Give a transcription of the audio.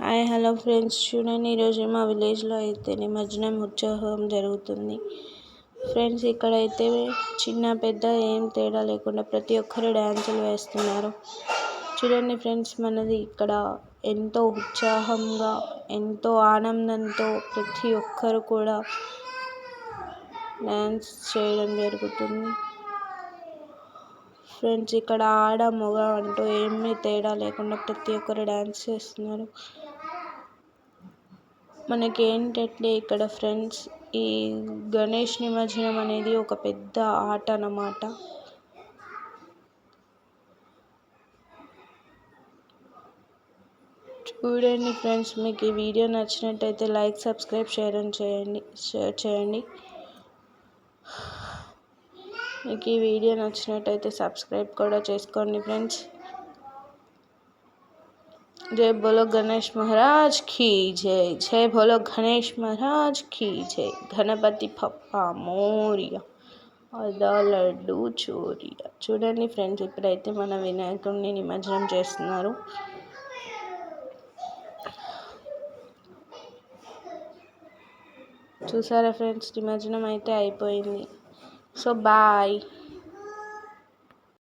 Hi hello friends, చూడండి ఈరోజు మా విలేజ్లో అయితే నిమజ్జనం ఉత్సవం జరుగుతుంది. ఫ్రెండ్స్, ఇక్కడైతే చిన్న పెద్ద ఏం తేడా లేకుండా ప్రతి ఒక్కరు డ్యాన్సులు వేస్తున్నారు. చూడండి ఫ్రెండ్స్, మనది ఇక్కడ ఎంతో ఉత్సాహంగా ఎంతో ఆనందంతో ప్రతి ఒక్కరు కూడా డ్యాన్స్ చేయడం జరుగుతుంది. ఫ్రెండ్స్, ఇక్కడ ఆడ మగ అంటూ ఏమీ తేడా లేకుండా ప్రతి ఒక్కరు డ్యాన్స్ చేస్తున్నారు. మనకి ఏంటంటే ఇక్కడ ఫ్రెండ్స్, ఈ గణేష్ నిమజ్జనం అనేది ఒక పెద్ద ఆట అన్నమాట. చూడండి ఫ్రెండ్స్, మీకు ఈ వీడియో నచ్చినట్టయితే లైక్, సబ్స్క్రైబ్, షేర్ చేయండి. మీకు ఈ వీడియో నచ్చినట్టయితే సబ్స్క్రైబ్ కూడా చేసుకోండి ఫ్రెండ్స్. जय बोलो गणेश महाराज की जय, जय बोलो गणेश महाराज की जय. గణపతి పప్పా మోరియా, అదా లడ్డు చోరియా. చూడండి ఫ్రెండ్స్, ఇప్పుడైతే మన వినాయకుడిని నిమజ్జనం చేస్తున్నారు. చూసారా ఫ్రెండ్స్, నిమజ్జనం అయితే అయిపోయింది. So bye.